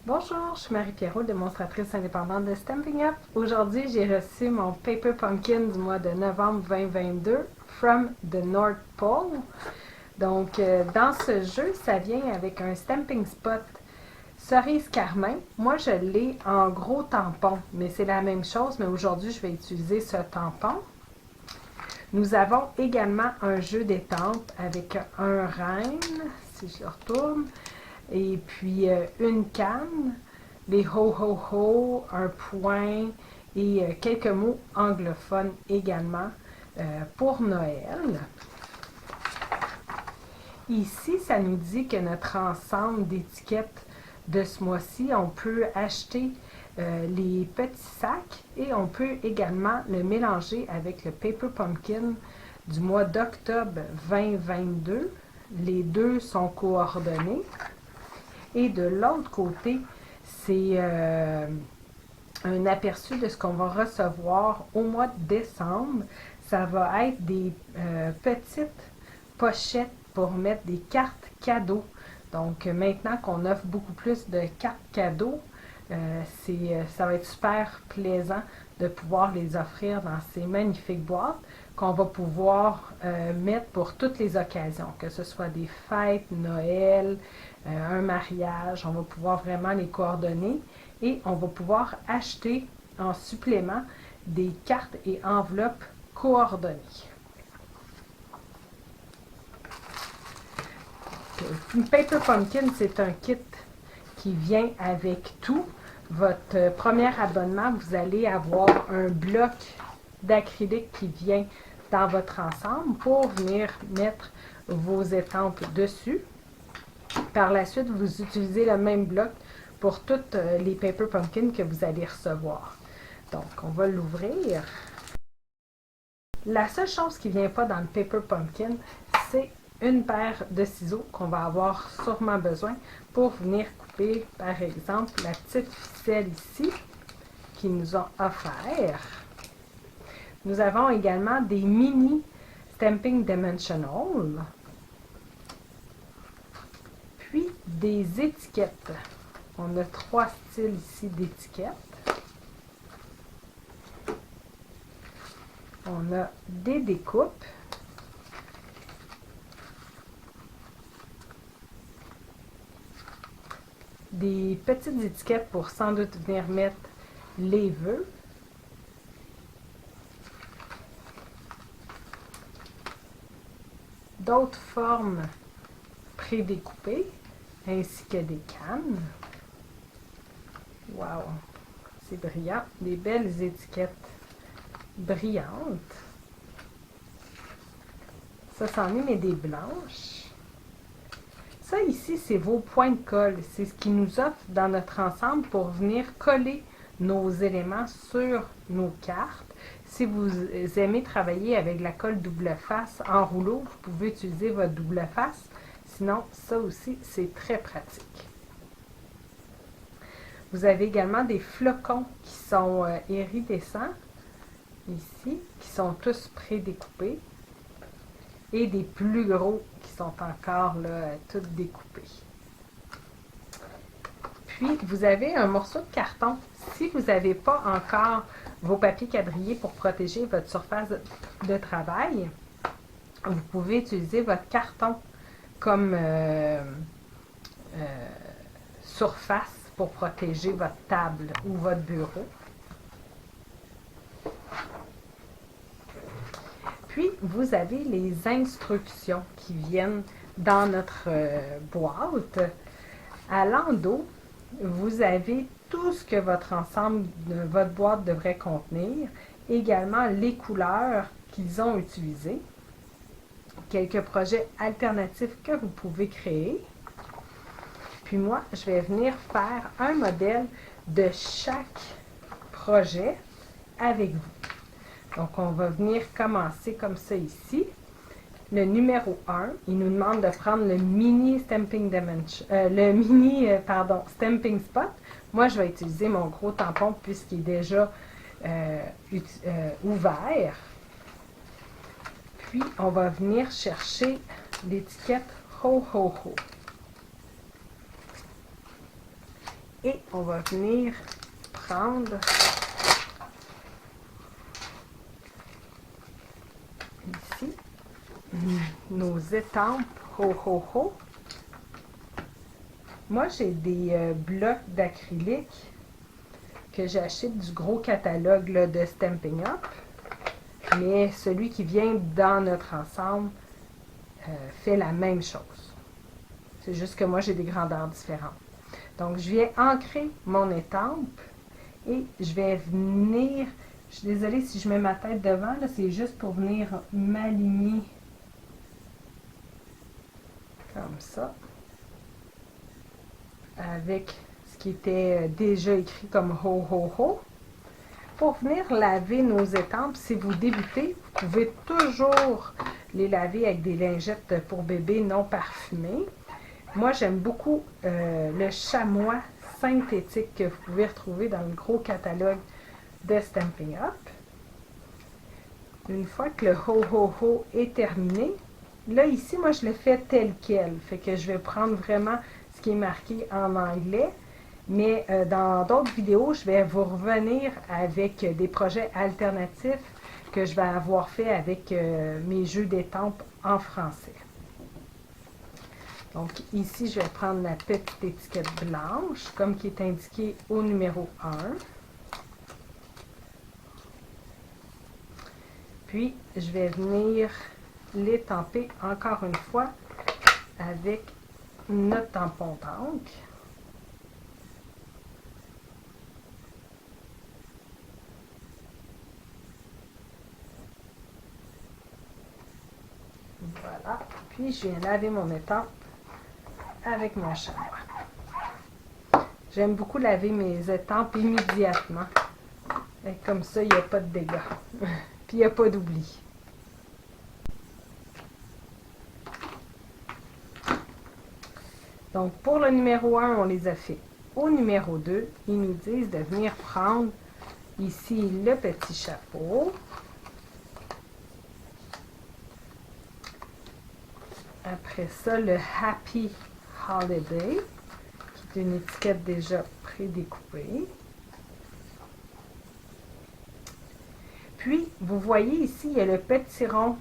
Bonjour, je suis Marie-Pierrot, démonstratrice indépendante de Stampin' Up. Aujourd'hui, j'ai reçu mon Paper Pumpkin du mois de novembre 2022, From the North Pole. Donc, dans ce jeu, ça vient avec un Stamping Spot cerise carmin. Moi, je l'ai en gros tampon, mais c'est la même chose, mais aujourd'hui, je vais utiliser ce tampon. Nous avons également un jeu d'étampes avec un renne, si je le retourne, et puis une canne, des ho ho ho, un point et quelques mots anglophones également pour Noël. Ici, ça nous dit que notre ensemble d'étiquettes de ce mois-ci, on peut acheter les petits sacs et on peut également le mélanger avec le Paper Pumpkin du mois d'octobre 2022. Les deux sont coordonnés. Et de l'autre côté, c'est un aperçu de ce qu'on va recevoir au mois de décembre. Ça va être des petites pochettes pour mettre des cartes cadeaux. Donc maintenant qu'on offre beaucoup plus de cartes cadeaux, ça va être super plaisant de pouvoir les offrir dans ces magnifiques boîtes qu'on va pouvoir mettre pour toutes les occasions, que ce soit des fêtes, Noël, un mariage. On va pouvoir vraiment les coordonner et on va pouvoir acheter en supplément des cartes et enveloppes coordonnées. Paper Pumpkin, c'est un kit qui vient avec tout. Votre premier abonnement, vous allez avoir un bloc d'acrylique qui vient dans votre ensemble pour venir mettre vos étampes dessus. Par la suite, vous utilisez le même bloc pour toutes les Paper Pumpkin que vous allez recevoir. Donc, on va l'ouvrir. La seule chose qui ne vient pas dans le Paper Pumpkin, c'est une paire de ciseaux qu'on va avoir sûrement besoin pour venir couper, par exemple, la petite ficelle ici qu'ils nous ont offert. Nous avons également des mini Stamping Dimensional, puis des étiquettes. On a 3 styles ici d'étiquettes. On a des découpes. Des petites étiquettes pour sans doute venir mettre les vœux. D'autres formes prédécoupées, ainsi que des cannes. Wow! C'est brillant. Des belles étiquettes brillantes. Ça s'en est, mais des blanches. Ça ici, c'est vos points de colle. C'est ce qui nous offre dans notre ensemble pour venir coller nos éléments sur nos cartes. Si vous aimez travailler avec la colle double face en rouleau, vous pouvez utiliser votre double face. Sinon, ça aussi, c'est très pratique. Vous avez également des flocons qui sont iridescents, ici, qui sont tous prédécoupés. Et des plus gros qui sont encore là, tous découpés. Puis, vous avez un morceau de carton. Si vous n'avez pas encore vos papiers quadrillés pour protéger votre surface de travail, vous pouvez utiliser votre carton comme surface pour protéger votre table ou votre bureau. Puis, vous avez les instructions qui viennent dans notre boîte. À l'endos, vous avez tout ce que votre ensemble, votre boîte devrait contenir. Également, les couleurs qu'ils ont utilisées. Quelques projets alternatifs que vous pouvez créer. Puis moi, je vais venir faire un modèle de chaque projet avec vous. Donc, on va venir commencer comme ça ici. Le numéro 1, il nous demande de prendre le mini Stamping Stamping Spot. Moi, je vais utiliser mon gros tampon puisqu'il est déjà ouvert. Puis, on va venir chercher l'étiquette Ho Ho Ho. Et on va venir prendre ici nos étampes ho ho ho. Moi, j'ai des blocs d'acrylique que j'achète du gros catalogue là, de Stampin' Up, mais celui qui vient dans notre ensemble fait la même chose. C'est juste que moi, j'ai des grandeurs différentes. Donc, je viens ancrer mon étampe et je vais venir, je suis désolée si je mets ma tête devant, là, c'est juste pour venir m'aligner comme ça, avec ce qui était déjà écrit comme ho ho ho. Pour venir laver nos étampes, si vous débutez, vous pouvez toujours les laver avec des lingettes pour bébé non parfumées. Moi, j'aime beaucoup le chamois synthétique que vous pouvez retrouver dans le gros catalogue de Stampin' Up. Une fois que le ho ho ho est terminé, là ici, moi je le fais tel quel. Fait que je vais prendre vraiment ce qui est marqué en anglais. Mais dans d'autres vidéos, je vais vous revenir avec des projets alternatifs que je vais avoir fait avec mes jeux d'étampes en français. Donc ici, je vais prendre la petite étiquette blanche, comme qui est indiqué au numéro 1. Puis, je vais venir l'étamper encore une fois avec notre tampon d'encre. Voilà. Puis, je viens laver mon étampe avec mon chamois. J'aime beaucoup laver mes étampes immédiatement. Et comme ça, il n'y a pas de dégâts. Puis, il n'y a pas d'oubli. Donc, pour le numéro 1, on les a fait. Au numéro 2, ils nous disent de venir prendre ici le petit chapeau. Après ça, le Happy Holiday, qui est une étiquette déjà prédécoupée. Puis, vous voyez ici, il y a le petit rond.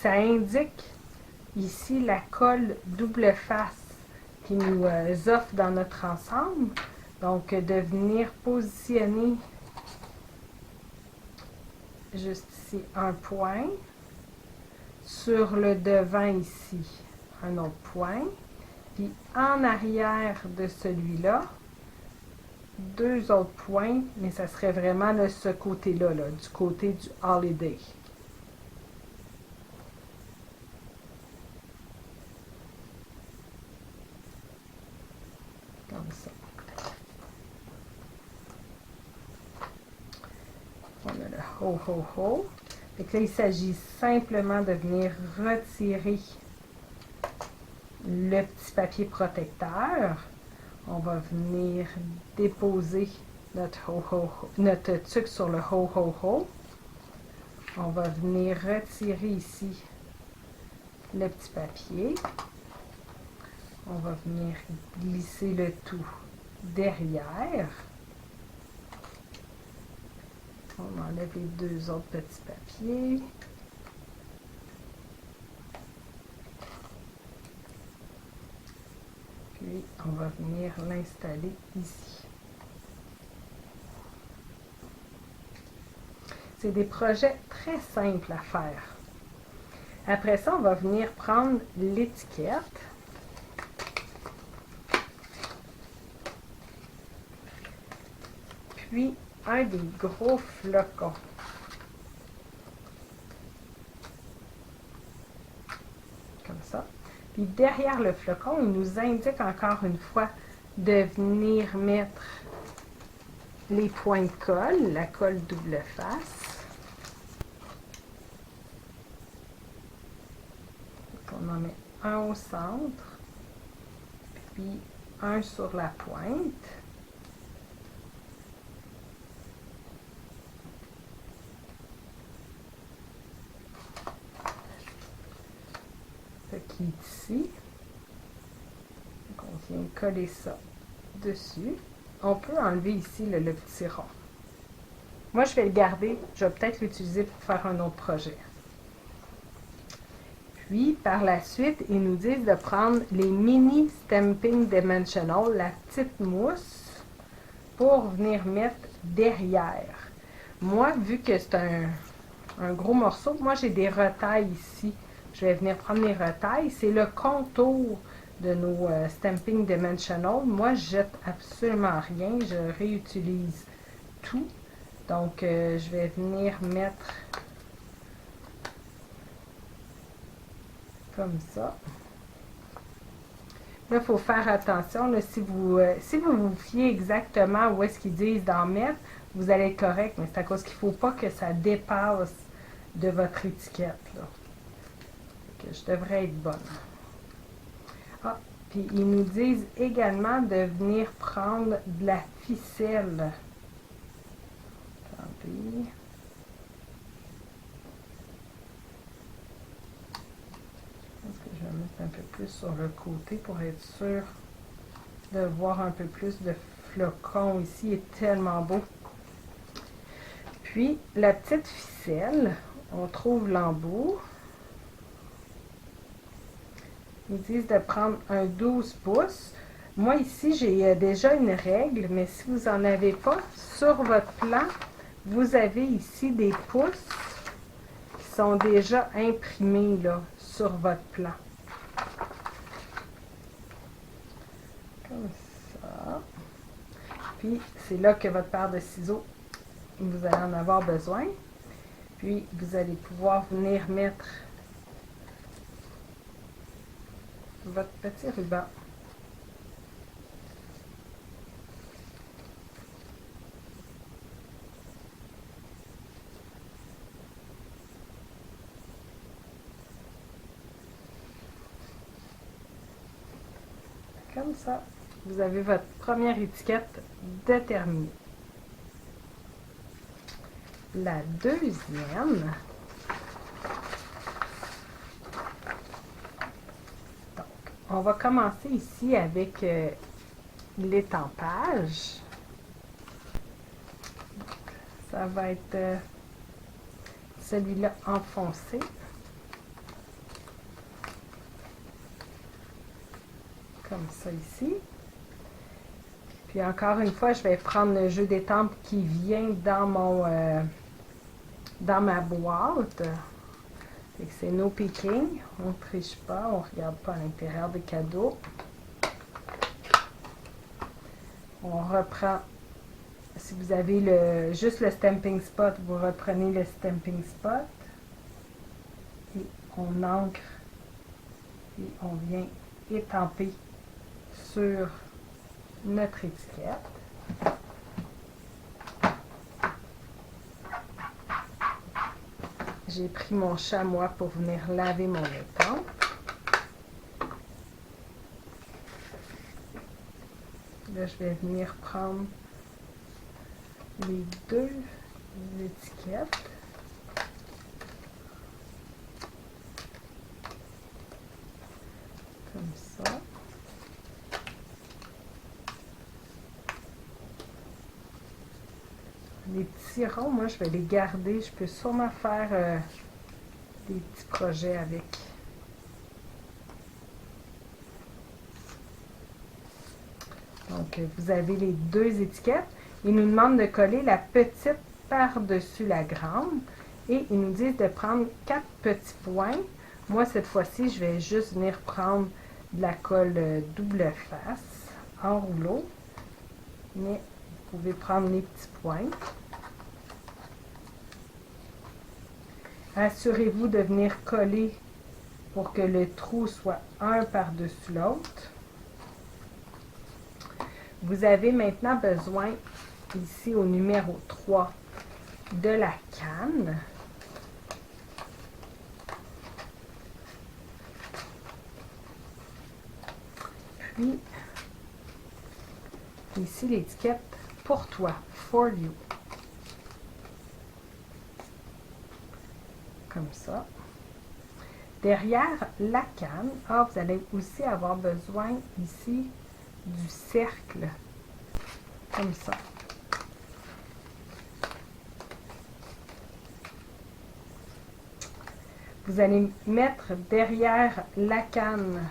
Ça indique ici la colle double face qui nous offre dans notre ensemble. Donc, de venir positionner juste ici un point. Sur le devant ici, un autre point. Puis en arrière de celui-là, deux autres points, mais ça serait vraiment là, ce côté-là, là, du côté du Holiday. Comme ça. On a le ho ho ho. Et là, il s'agit simplement de venir retirer le petit papier protecteur. On va venir déposer notre tuque sur le ho ho ho. On va venir retirer ici le petit papier. On va venir glisser le tout derrière. On enlève les deux autres petits papiers. Puis, on va venir l'installer ici. C'est des projets très simples à faire. Après ça, on va venir prendre l'étiquette. Puis, un des gros flocons. Comme ça. Puis derrière le flocon, il nous indique encore une fois de venir mettre les points de colle, la colle double face. On en met un au centre, puis un sur la pointe. Qui est ici. Donc, on vient coller ça dessus. On peut enlever ici le petit rond. Moi, je vais le garder. Je vais peut-être l'utiliser pour faire un autre projet. Puis, par la suite, ils nous disent de prendre les mini Stamping Dimensional, la petite mousse, pour venir mettre derrière. Moi, vu que c'est un gros morceau, moi j'ai des retailles ici. Je vais venir prendre les retailles. C'est le contour de nos Stamping Dimensional. Moi, je jette absolument rien. Je réutilise tout. Donc, je vais venir mettre comme ça. Là, il faut faire attention. Là, si vous vous fiez exactement où est-ce qu'ils disent d'en mettre, vous allez être correct. Mais c'est à cause qu'il ne faut pas que ça dépasse de votre étiquette. Là. Que je devrais être bonne. Ah, puis ils nous disent également de venir prendre de la ficelle. Attendez. Je vais mettre un peu plus sur le côté pour être sûr de voir un peu plus de flocons ici. Il est tellement beau. Puis, la petite ficelle, on trouve l'embout. Ils disent de prendre un 12 pouces. Moi, ici, j'ai déjà une règle, mais si vous n'en avez pas, sur votre plan, vous avez ici des pouces qui sont déjà imprimés là, sur votre plan. Comme ça. Puis, c'est là que votre paire de ciseaux, vous allez en avoir besoin. Puis, vous allez pouvoir venir mettre votre petit ruban. Comme ça, vous avez votre première étiquette de terminée. La deuxième, donc, on va commencer ici avec l'étampage. Ça va être celui-là enfoncé. Comme ça ici. Puis encore une fois, je vais prendre le jeu d'étampes qui vient dans mon dans ma boîte. C'est no picking. On ne triche pas, on ne regarde pas à l'intérieur des cadeaux. On reprend, si vous avez juste le stamping spot, vous reprenez le stamping spot. Et on ancre et on vient étamper sur notre étiquette. J'ai pris mon chamois pour venir laver mon étampe. Là, je vais venir prendre les deux étiquettes. Comme ça. Les petits ronds, moi, je vais les garder. Je peux sûrement faire des petits projets avec. Donc, vous avez les deux étiquettes. Ils nous demandent de coller la petite par-dessus la grande. Et ils nous disent de prendre 4 petits points. Moi, cette fois-ci, je vais juste venir prendre de la colle double face en rouleau. Mais vous pouvez prendre les petits points. Assurez-vous de venir coller pour que le trou soit un par-dessus l'autre. Vous avez maintenant besoin, ici au numéro 3, de la canne. Puis, ici l'étiquette pour toi, for you. Comme ça. Derrière la canne, vous allez aussi avoir besoin ici du cercle comme ça. Vous allez mettre derrière la canne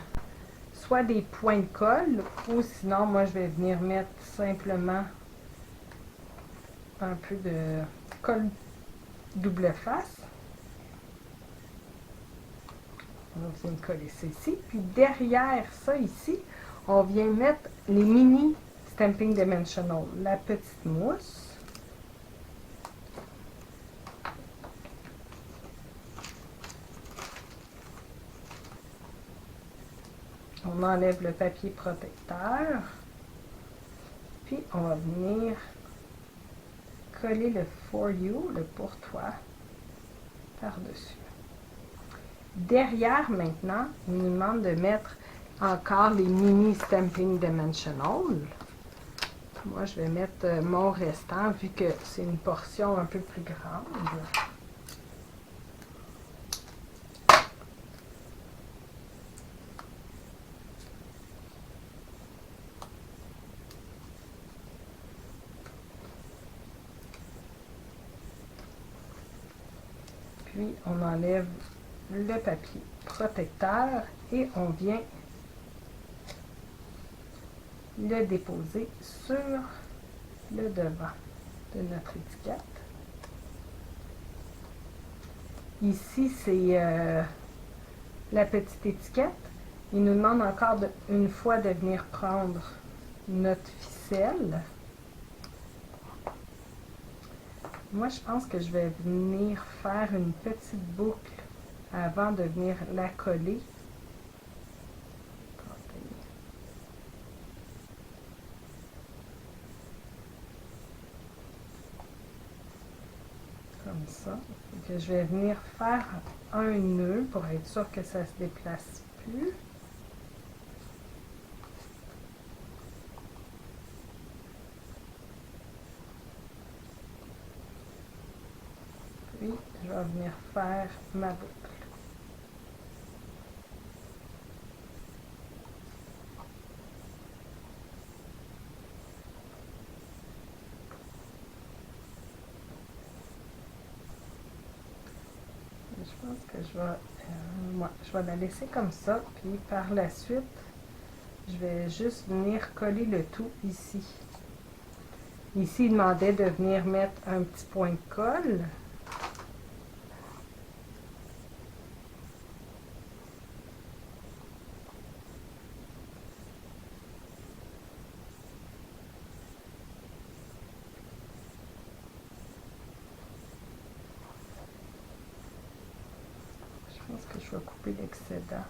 soit des points de colle ou sinon, moi, je vais venir mettre simplement un peu de colle double face. On vient coller ça ici. Puis derrière ça ici, on vient mettre les mini Stamping Dimensional, la petite mousse. On enlève le papier protecteur. Puis on va venir coller le For You, le pour toi, par-dessus. Derrière, maintenant, il nous demande de mettre encore les mini Stamping Dimensional. Moi, je vais mettre mon restant, vu que c'est une portion un peu plus grande. Puis, on enlève le papier protecteur et on vient le déposer sur le devant de notre étiquette. Ici, c'est la petite étiquette. Il nous demande encore une fois de venir prendre notre ficelle. Moi, je pense que je vais venir faire une petite boucle avant de venir la coller. Comme ça. Donc, je vais venir faire un nœud pour être sûr que ça ne se déplace plus. Puis, je vais venir faire ma boucle. Je pense que je vais la laisser comme ça, puis par la suite, je vais juste venir coller le tout ici. Ici, il demandait de venir mettre un petit point de colle. Je pense que je vais couper l'excédent.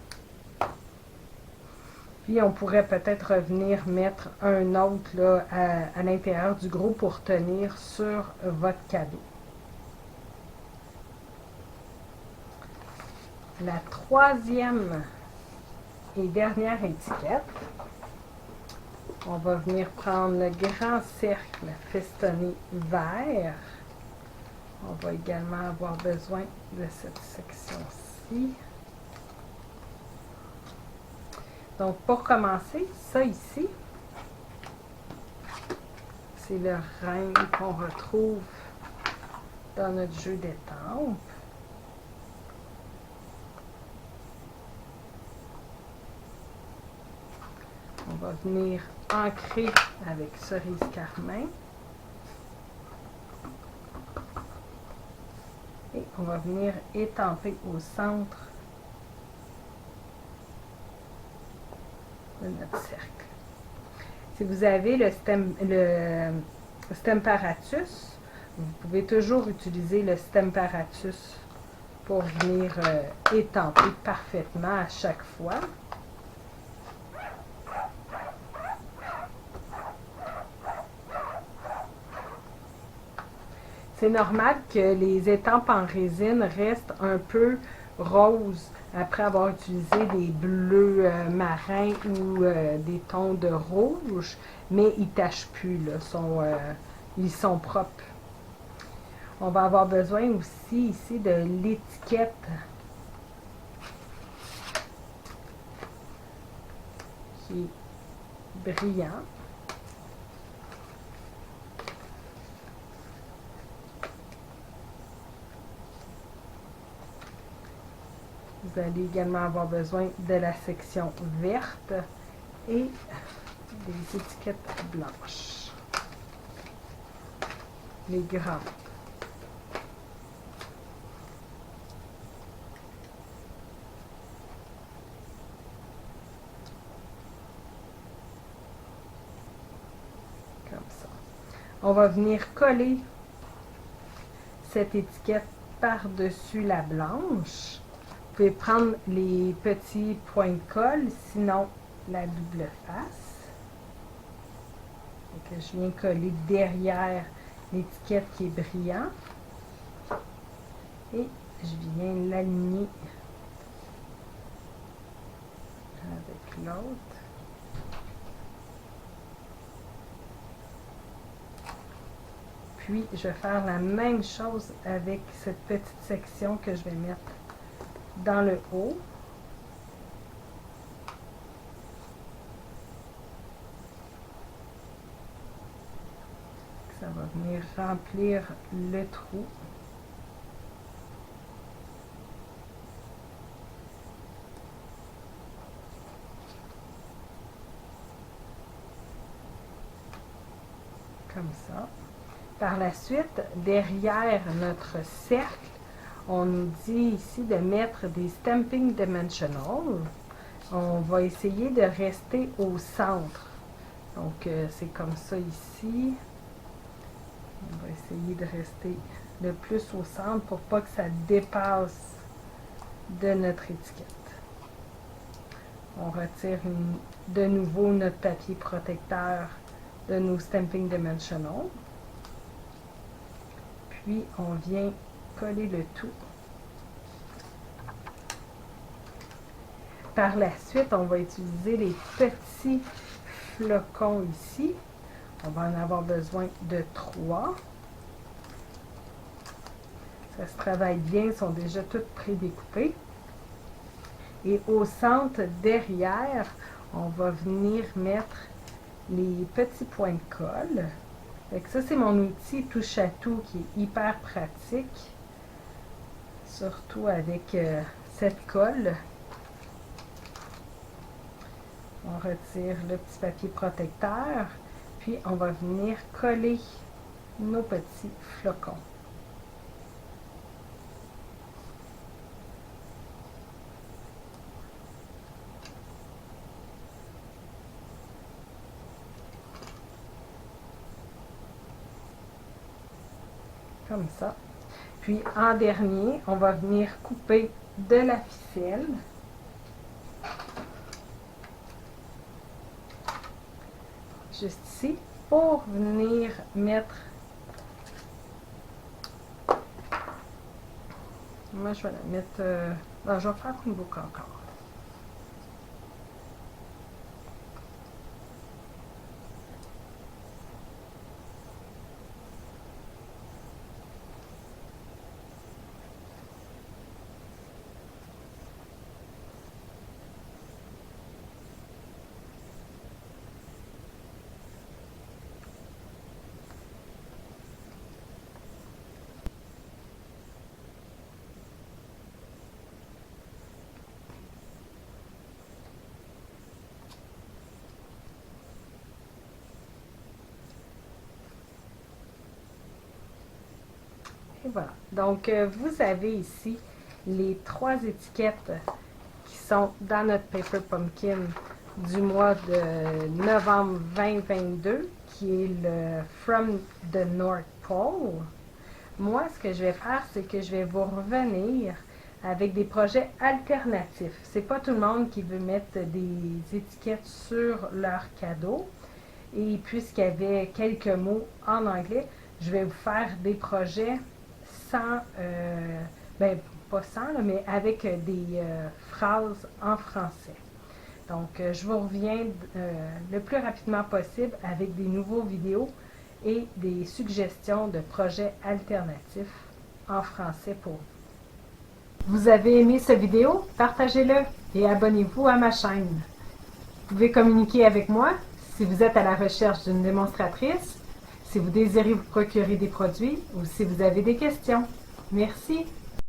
Puis on pourrait peut-être revenir mettre un autre là, à l'intérieur du gros pour tenir sur votre cadeau. La troisième et dernière étiquette, on va venir prendre le grand cercle festonné vert. On va également avoir besoin de cette section-ci. Donc, pour commencer, ça ici, c'est le règne qu'on retrouve dans notre jeu d'étampes. On va venir ancrer avec cerise carmin. Et on va venir étamper au centre de notre cercle. Si vous avez le Stamparatus, vous pouvez toujours utiliser le Stamparatus pour venir étamper parfaitement à chaque fois. C'est normal que les étampes en résine restent un peu roses après avoir utilisé des bleus marins ou des tons de rouge, mais ils ne tachent plus, là, ils sont propres. On va avoir besoin aussi ici de l'étiquette qui est brillante. Vous allez également avoir besoin de la section verte et des étiquettes blanches. Les grandes. Comme ça. On va venir coller cette étiquette par-dessus la blanche. Vous pouvez prendre les petits points de colle, sinon la double face. Donc, je viens coller derrière l'étiquette qui est brillant et je viens l'aligner avec l'autre. Puis, je vais faire la même chose avec cette petite section que je vais mettre dans le haut. Ça va venir remplir le trou. Comme ça. Par la suite, derrière notre cercle, on nous dit ici de mettre des Stamping Dimensional. On va essayer de rester au centre. Donc, c'est comme ça ici. On va essayer de rester le plus au centre pour pas que ça dépasse de notre étiquette. On retire de nouveau notre papier protecteur de nos Stamping Dimensional. Puis, on vient coller le tout. Par la suite, on va utiliser les petits flocons ici. On va en avoir besoin de 3. Ça se travaille bien, ils sont déjà tous pré-découpés. Et au centre, derrière, on va venir mettre les petits points de colle. Donc ça, c'est mon outil touche-à-tout qui est hyper pratique, surtout avec cette colle. On retire le petit papier protecteur, puis on va venir coller nos petits flocons. Comme ça. Puis en dernier, on va venir couper de la ficelle. Juste ici, pour venir mettre... Moi, je vais la mettre... non, je vais faire une boucle encore. Et voilà. Donc, vous avez ici les 3 étiquettes qui sont dans notre Paper Pumpkin du mois de novembre 2022, qui est le From the North Pole. Moi, ce que je vais faire, c'est que je vais vous revenir avec des projets alternatifs. C'est pas tout le monde qui veut mettre des étiquettes sur leur cadeau. Et puisqu'il y avait quelques mots en anglais, je vais vous faire des projets sans, pas sans, là, mais avec des phrases en français. Donc, je vous reviens le plus rapidement possible avec des nouveaux vidéos et des suggestions de projets alternatifs en français pour vous. Vous avez aimé cette vidéo? Partagez-le et abonnez-vous à ma chaîne. Vous pouvez communiquer avec moi si vous êtes à la recherche d'une démonstratrice, si vous désirez vous procurer des produits ou si vous avez des questions. Merci.